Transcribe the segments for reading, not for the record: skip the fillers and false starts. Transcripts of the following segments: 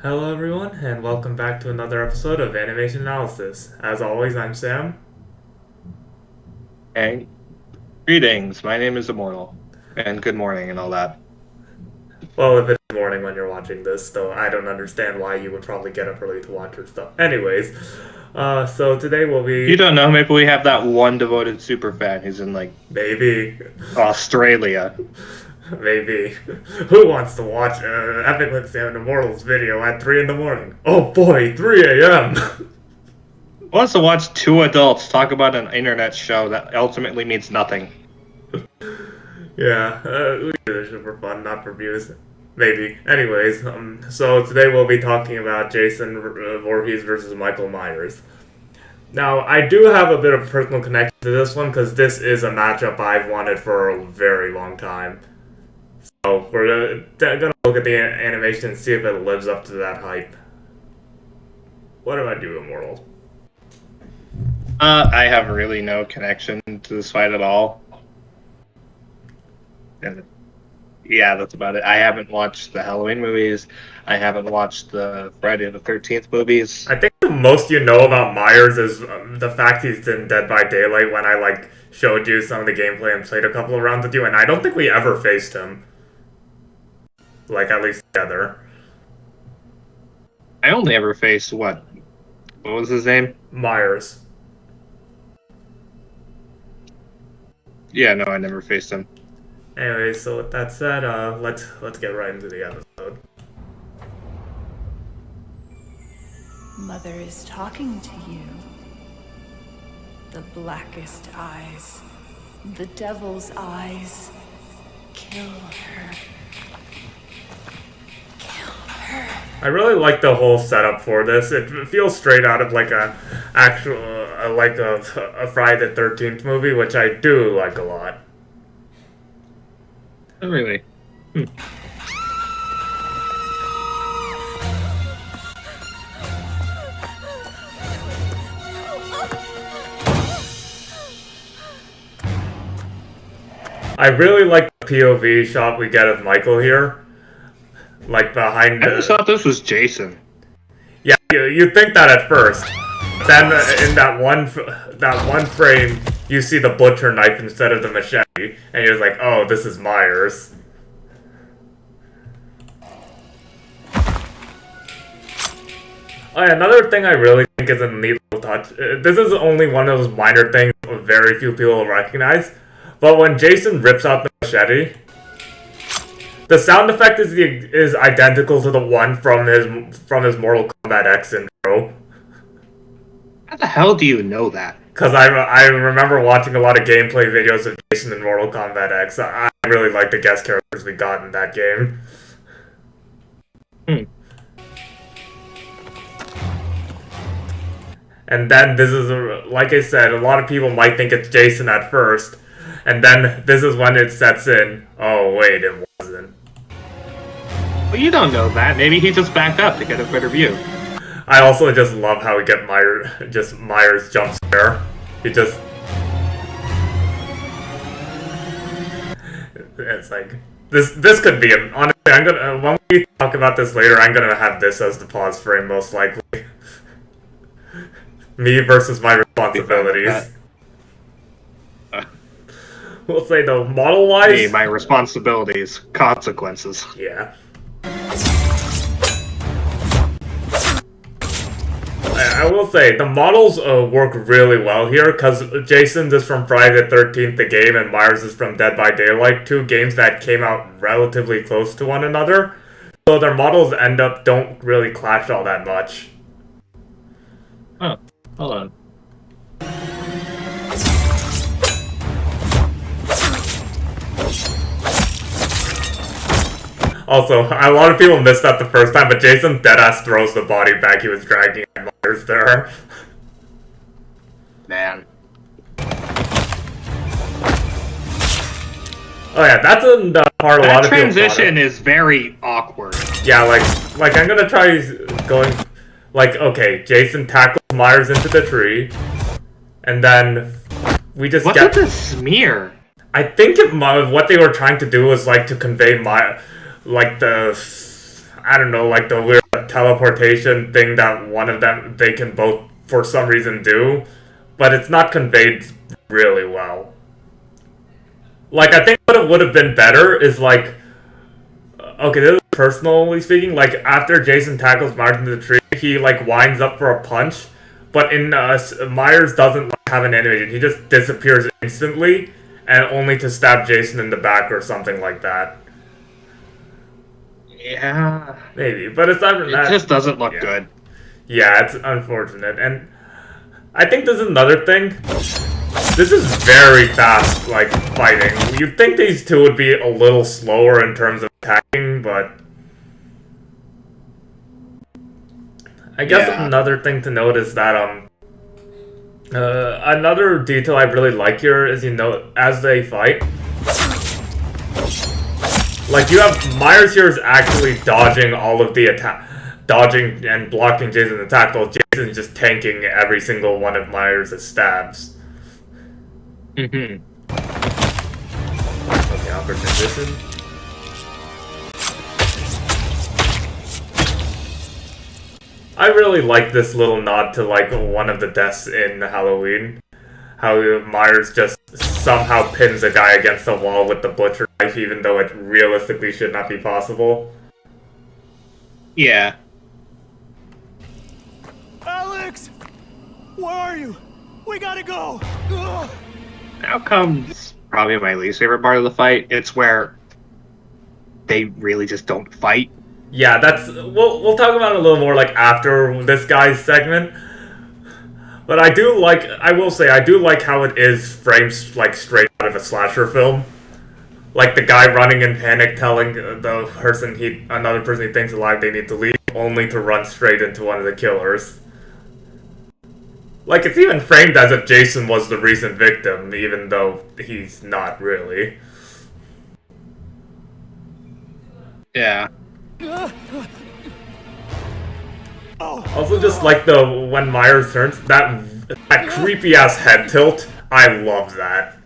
Hello everyone, and welcome back to another episode of Animation Analysis. As always, I'm Sam. And greetings, my name is Immortal. And good morning and all that. Well, if it's morning when you're watching this, though I don't understand why you would probably get up early to watch your stuff. Anyways, so today we'll be... You don't know, maybe we have that one devoted super fan who's in, Maybe. Australia. Maybe. Who wants to watch Epic Lip Sam Immortal's video at 3 in the morning? Oh boy, 3 a.m.! Wants to watch two adults talk about an internet show that ultimately means nothing. Yeah, we do this for fun, not for views. Maybe. Anyways, so today we'll be talking about Jason Voorhees versus Michael Myers. Now, I do have a bit of personal connection to this one because this is a matchup I've wanted for a very long time. So we're gonna look at the animation and see if it lives up to that hype. What do I do, Immortal? I have really no connection to this fight at all. And yeah, that's about it. I haven't watched the Halloween movies. I haven't watched the Friday the 13th movies. I think the most you know about Myers is the fact he's in Dead by Daylight when I showed you some of the gameplay and played a couple of rounds with you, and I don't think we ever faced him. At least together. I only ever faced what? What was his name? Myers. Yeah, no, I never faced him. Anyway, so with that said, let's get right into the episode. Mother is talking to you. The blackest eyes. The devil's eyes. Kill her. Kill her. I really like the whole setup for this. It feels straight out of a Friday the 13th movie, which I do like a lot. Oh, really? I really like the POV shot we get of Michael here. Behind I just thought this was Jason. Yeah, you think that at first. Then in that one frame, you see the butcher knife instead of the machete, and you're like, oh, this is Myers. Oh, yeah, another thing I really think is a neat little touch. This is only one of those minor things very few people will recognize. But when Jason rips out the machete, the sound effect is identical to the one from his Mortal Kombat X intro. How the hell do you know that? Because I remember watching a lot of gameplay videos of Jason in Mortal Kombat X. I really like the guest characters we got in that game. And then this is, like I said, a lot of people might think it's Jason at first. And then this is when it sets in. Oh, wait, it wasn't. Well, you don't know that. Maybe he just backed up to get a better view. I also just love how we get Myers jump scare. He just... It's like... This could be... Honestly, I'm gonna... when we talk about this later, I'm gonna have this as the pause frame, most likely. Me versus my responsibilities. We'll say, though, model-wise... Me, my responsibilities, consequences. Yeah. I will say, the models work really well here, because Jason's is from Friday the 13th, the game, and Myers is from Dead by Daylight, two games that came out relatively close to one another. So their models don't really clash all that much. Oh, hold on. Also, a lot of people missed that the first time, but Jason deadass throws the body back he was dragging at Myers there. Man. Oh yeah, that's the part a lot of people... That transition is very awkward. Yeah, like I'm gonna try going... okay, Jason tackles Myers into the tree, and then we just What's with the smear? I think what they were trying to do was to convey the weird teleportation thing that one of them, they can both, for some reason, do, but it's not conveyed really well. Like, I think what it would have been better is, like, okay, this is personally speaking, like, after Jason tackles Myers into the tree, he, like, winds up for a punch, but in, Myers doesn't like, have an animation. He just disappears instantly, and only to stab Jason in the back or something like that. Yeah. Maybe, but it's not... It just doesn't look good. Yeah, it's unfortunate, and I think this is another thing. This is very fast, like, fighting. You'd think these two would be a little slower in terms of attacking, but... I guess another thing to note is that, another detail I really like here is, you know, as they fight, like, you have Myers here is actually dodging all of the attack, dodging and blocking Jason's attack, while Jason's just tanking every single one of Myers' stabs. Mm-hmm. Okay, awkward transition. I really like this little nod to, like, one of the deaths in Halloween. How Myers just somehow pins a guy against the wall with the butcher knife, even though it realistically should not be possible. Yeah. Alex! Where are you? We gotta go! Ugh. Now comes probably my least favorite part of the fight. It's where they really just don't fight. Yeah, that's... We'll talk about it a little more, like, after this guy's segment. But I do like... I will say, I do like how it is framed, like, straight out of a slasher film. Like, the guy running in panic telling the person another person he thinks alive they need to leave, only to run straight into one of the killers. Like, it's even framed as if Jason was the recent victim, even though he's not really. Yeah. Also, just like when Myers turns, that creepy ass head tilt, I love that.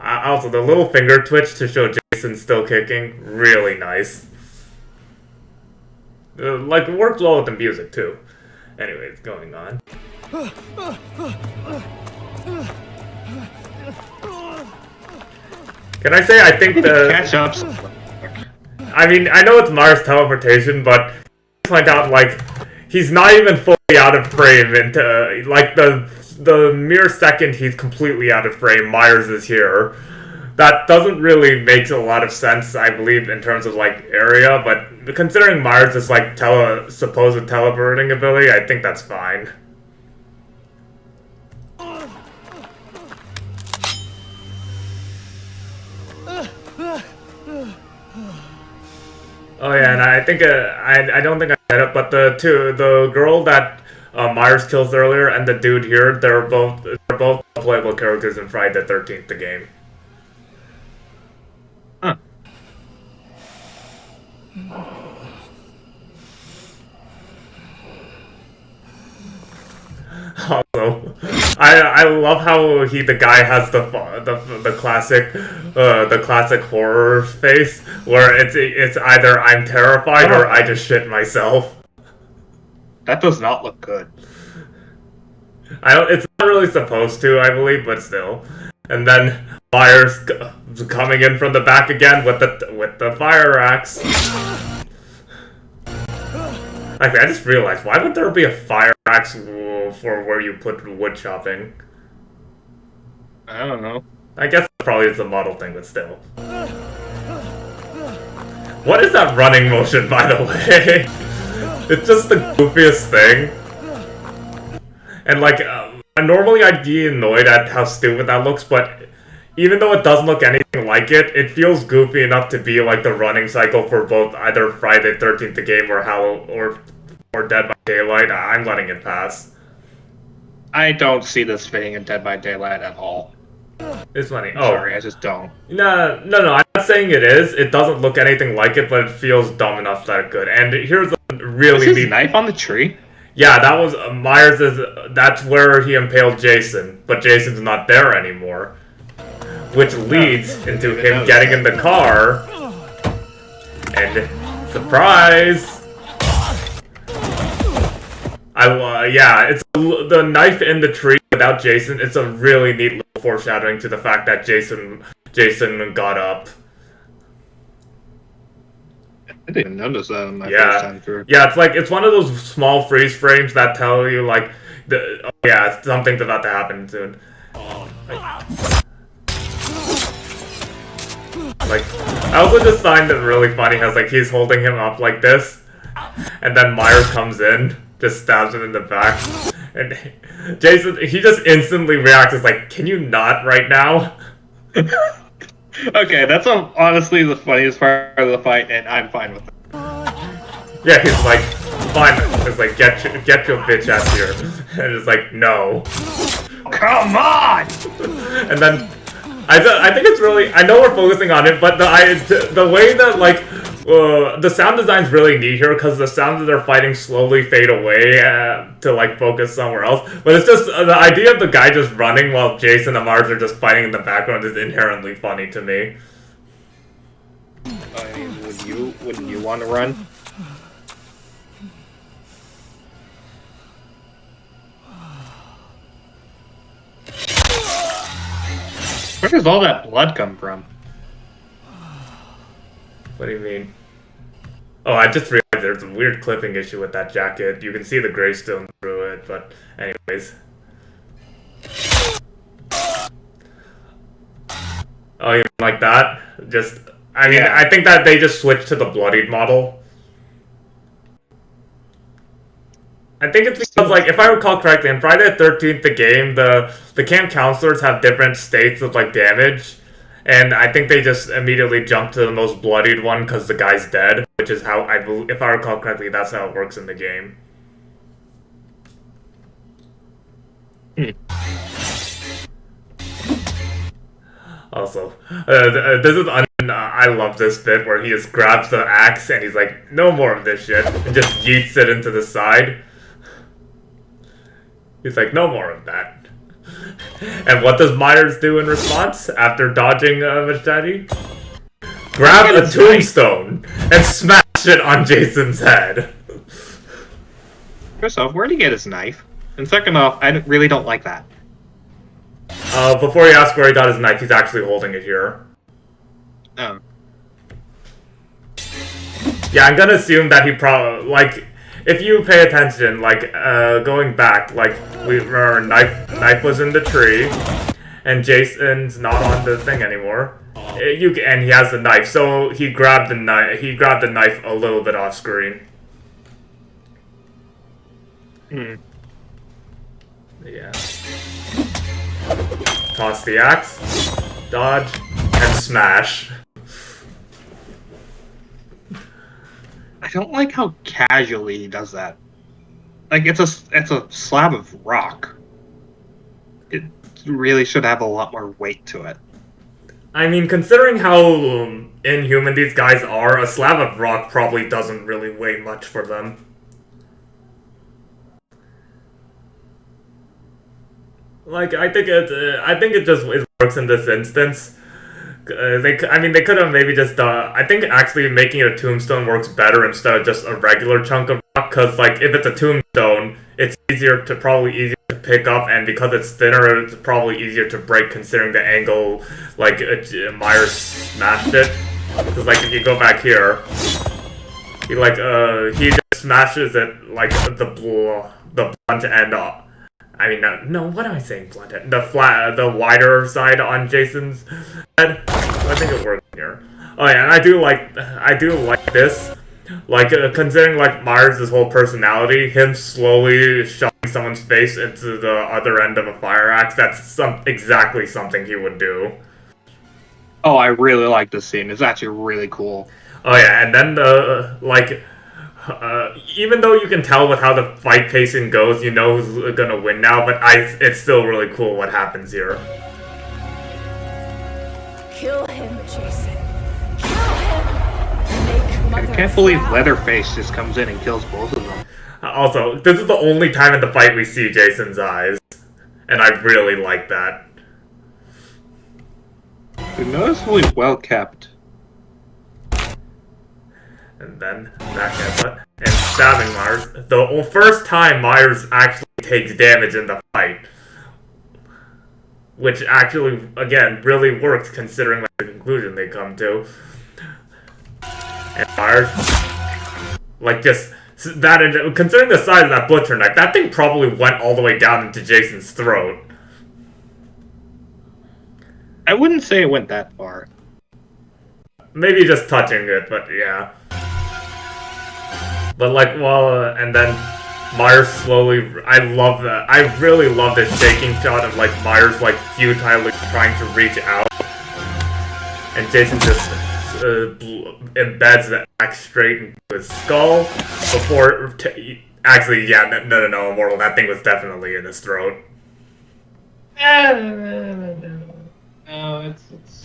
Also, the little finger twitch to show Jason still kicking, really nice. Like, it works well with the music too. Anyways, going on. Can I say I think the... Catch up. I mean, I know it's Mars teleportation, but point out, like, he's not even fully out of frame into, like, the mere second he's completely out of frame, Myers is here. That doesn't really make a lot of sense, I believe, in terms of, like, area, but considering Myers is, like, supposed teleporting ability, I think that's fine. Oh yeah, and I think I don't think I said it, but the girl that Myers kills earlier and the dude here, they're both playable characters in Friday the 13th, the game. Huh. Also, I love how the guy has the classic horror face where it's either I'm terrified or I just shit myself. That does not look good. It's not really supposed to, I believe, but still. And then Myers coming in from the back again with the fire axe. Actually, I just realized, why would there be a fire axe for where you put wood chopping? I don't know. I guess probably it's a model thing, but still. What is that running motion, by the way? It's just the goofiest thing. And like, normally I'd be annoyed at how stupid that looks, but even though it doesn't look anything like it, it feels goofy enough to be like the running cycle for both either Friday the 13th the game or Dead by Daylight. I'm letting it pass. I don't see this fitting in Dead by Daylight at all. It's funny. Oh, Sorry, I just don't. No, I'm not saying it is. It doesn't look anything like it, but it feels dumb enough that it could. And here's a really Is his knife on the tree? Yeah, that was Myers'. That's where he impaled Jason, but Jason's not there anymore. which leads into him getting in the car, and surprise! Yeah, it's the knife in the tree without Jason. It's a really neat little foreshadowing to the fact that Jason got up. I didn't even notice that on my first time through. Yeah, it's one of those small freeze frames that tell you like something's about to happen soon. Like, I also just find it really funny how like he's holding him up like this, and then Myers comes in, just stabs him in the back, and Jason, he just instantly reacts as like, "Can you not right now?" Okay, that's honestly the funniest part of the fight, and I'm fine with it. Yeah, he's like, fine. It's like, get your bitch ass here, and it's like, no. Come on! And then I think it's really, I know we're focusing on it, but the way that like the sound design's really neat here because the sounds that they're fighting slowly fade away to like focus somewhere else. But it's just the idea of the guy just running while Jason and Mars are just fighting in the background is inherently funny to me. I mean, wouldn't you want to run? Where does all that blood come from? What do you mean? Oh, I just realized there's a weird clipping issue with that jacket. You can see the greystone through it, but anyways. Oh, you mean like that? Just, I mean, Yeah. I think that they just switched to the bloodied model. I think it's because, like, if I recall correctly, in Friday the 13th, the game, the camp counselors have different states of, like, damage. And I think they just immediately jumped to the most bloodied one because the guy's dead. Which is how, if I recall correctly, that's how it works in the game. Also, this is I love this bit where he just grabs the axe and he's like, no more of this shit, and just yeets it into the side. He's like, no more of that. And what does Myers do in response after dodging Machete? Grab a tombstone and smash it on Jason's head. First off, where'd he get his knife? And second off, I really don't like that. Before you ask where he got his knife, he's actually holding it here. Oh. Yeah, I'm gonna assume that he probably, like, if you pay attention, like, going back, like, we remember knife was in the tree, and Jason's not on the thing anymore. And he has the knife, so he grabbed the knife a little bit off screen. Yeah. Toss the axe, dodge, and smash. I don't like how casually he does that. Like, it's a slab of rock. It really should have a lot more weight to it. I mean, considering how inhuman these guys are, a slab of rock probably doesn't really weigh much for them. Like, I think it just works in this instance. They could have maybe just, I think actually making it a tombstone works better instead of just a regular chunk of rock, because, like, if it's a tombstone, it's probably easier to pick up, and because it's thinner, it's probably easier to break considering the angle, like, Myers smashed it. Because, like, if you go back here, he just smashes it, like, the blunt end off. I mean, no, what am I saying, blunt end? The wider side on Jason's head. I think it works here. Oh yeah, and I do like this. Like, considering, like, Myers' whole personality, him slowly shoving someone's face into the other end of a fire axe, that's exactly something he would do. Oh, I really like this scene. It's actually really cool. Oh yeah, and then even though you can tell with how the fight pacing goes, you know who's gonna win now, but it's still really cool what happens here. Kill him, Jason. Kill him. Make I can't believe Leatherface just comes in and kills both of them. Also, this is the only time in the fight we see Jason's eyes, and I really like that. They're noticeably well kept. And then back at butt and stabbing Myers. The first time Myers actually takes damage in the fight. Which actually, again, really works considering the conclusion they come to. And Myers, just that, considering the size of that butcher knife, that thing probably went all the way down into Jason's throat. I wouldn't say it went that far. Maybe just touching it, but yeah. But and then Myers slowly, I love that. I really love this shaking shot of Myers futilely trying to reach out. And Jason just embeds the axe straight into his skull before, actually, yeah, no, Immortal, that thing was definitely in his throat. No, it's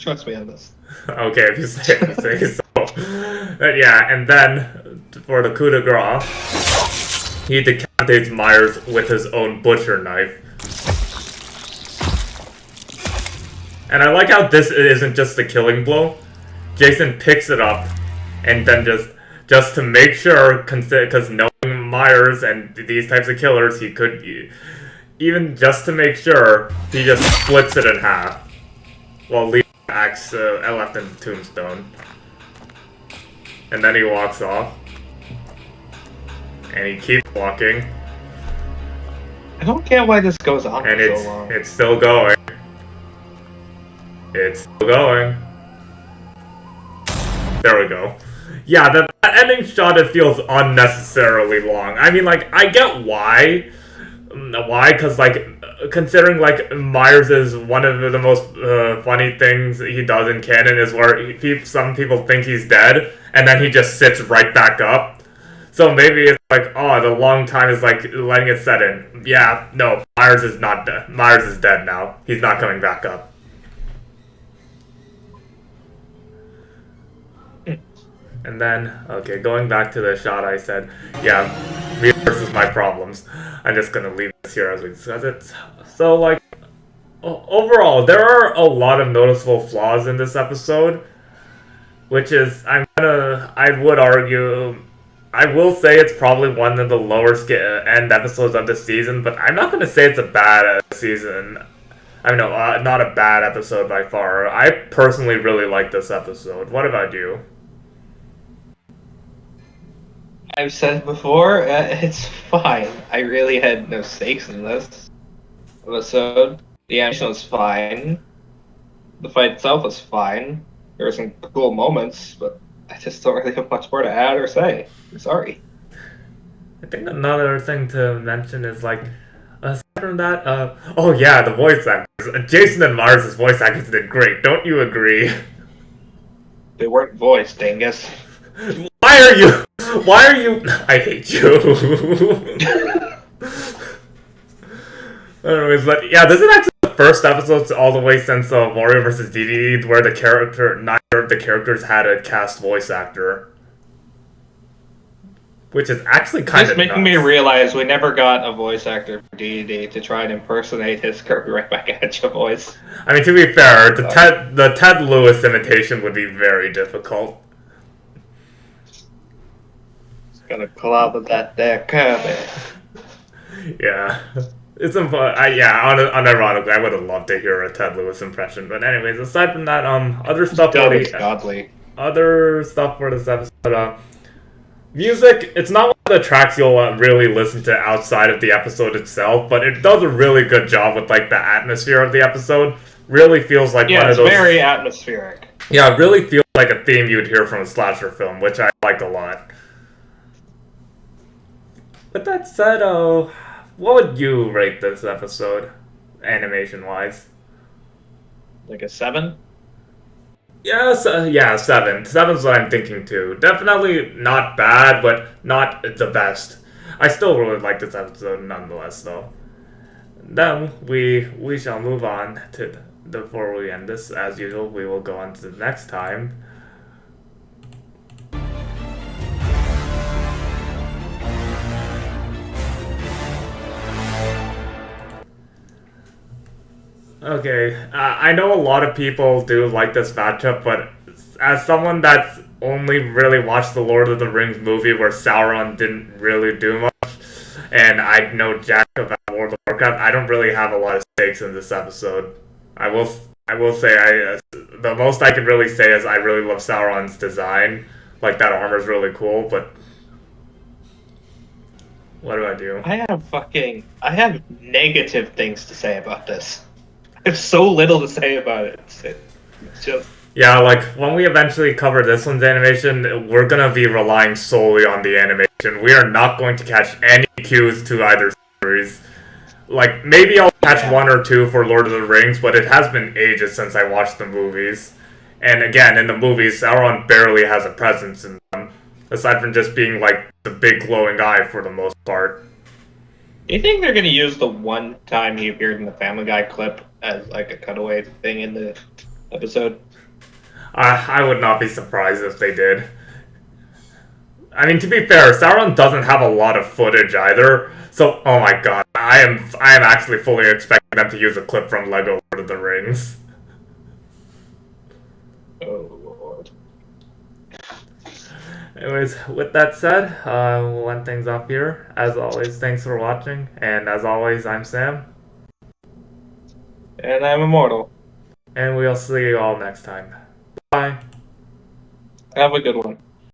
trust me on this. Okay, if you say so. But yeah, and then for the coup de grace, he decapitates Myers with his own butcher knife. And I like how this isn't just a killing blow. Jason picks it up, and then just to make sure, because knowing Myers and these types of killers, he could, even just to make sure, he just splits it in half, while leaving the axe left in the tombstone. And then he walks off, and he keeps walking. I don't get why this goes on And for so long. it's still going. It's still going. There we go. Yeah, that ending shot, it feels unnecessarily long. I mean, I get why. Why? Because, considering, Myers is one of the most funny things he does in canon is where some people think he's dead, and then he just sits right back up. So maybe it's the long time is, letting it set in. Yeah, no, Myers is not dead. Myers is dead now. He's not coming back up. And then, okay, going back to the shot I said, yeah, me versus my problems. I'm just gonna leave this here as we discuss it. So, overall, there are a lot of noticeable flaws in this episode, which is, I would argue, I will say it's probably one of the lower end episodes of the season, but I'm not gonna say it's a bad season. I mean, no, not a bad episode by far. I personally really like this episode. What about you? I've said before, it's fine. I really had no stakes in this episode. The animation was fine. The fight itself was fine. There were some cool moments, but I just don't really have much more to add or say. I'm sorry. I think another thing to mention is, aside from that, oh yeah, the voice actors. Jason and Myers' voice actors did great, don't you agree? They weren't voiced, dingus. Why are you? I hate you. Anyways, but yeah, this is actually the first episode all the way since Warrior vs. DDD where neither of the characters had a cast voice actor. Which is actually kind of making me realize we never got a voice actor for DDD to try and impersonate his Kirby right back at you voice. I mean, to be fair, the Ted Lewis imitation would be very difficult. Gonna pull out with that there Kirby. Yeah. It's unironically, I would have loved to hear a Ted Lewis impression. But anyways, aside from that, other stuff godly. Other stuff for this episode, music, it's not one of the tracks you'll really listen to outside of the episode itself, but it does a really good job with the atmosphere of the episode. Really feels like one of those. Yeah, it's very atmospheric. Yeah, it really feels like a theme you'd hear from a slasher film, which I like a lot. With that said, what would you rate this episode, animation-wise? Like a 7? Yes, yeah, 7. 7's what I'm thinking too. Definitely not bad, but not the best. I still really like this episode nonetheless, though. Then we shall move on to before we end this. As usual, we will go on to the next time. Okay, I know a lot of people do like this matchup, but as someone that's only really watched the Lord of the Rings movie where Sauron didn't really do much, and I know jack about World of Warcraft, I don't really have a lot of stakes in this episode. I will, I will say, the most I can really say is I really love Sauron's design. Like that armor's really cool, but what do I do? I have negative things to say about this. I have so little to say about it. It's just. Yeah, like when we eventually cover this one's animation, we're gonna be relying solely on the animation. We are not going to catch any cues to either series. Like maybe I'll catch one or two for Lord of the Rings, but it has been ages since I watched the movies. And again, in the movies, Sauron barely has a presence in them, aside from just being like the big glowing eye for the most part. Do you think they're gonna use the one time he appeared in the Family Guy clip as like a cutaway thing in the episode? I would not be surprised if they did. I mean, to be fair, Sauron doesn't have a lot of footage either. So, oh my god, I am actually fully expecting them to use a clip from Lego Lord of the Rings. Oh lord. Anyways, with that said, we'll end things off here. As always, thanks for watching, and as always, I'm Sam, And I'm immortal. and we'll see you all next time. Bye. Have a good one.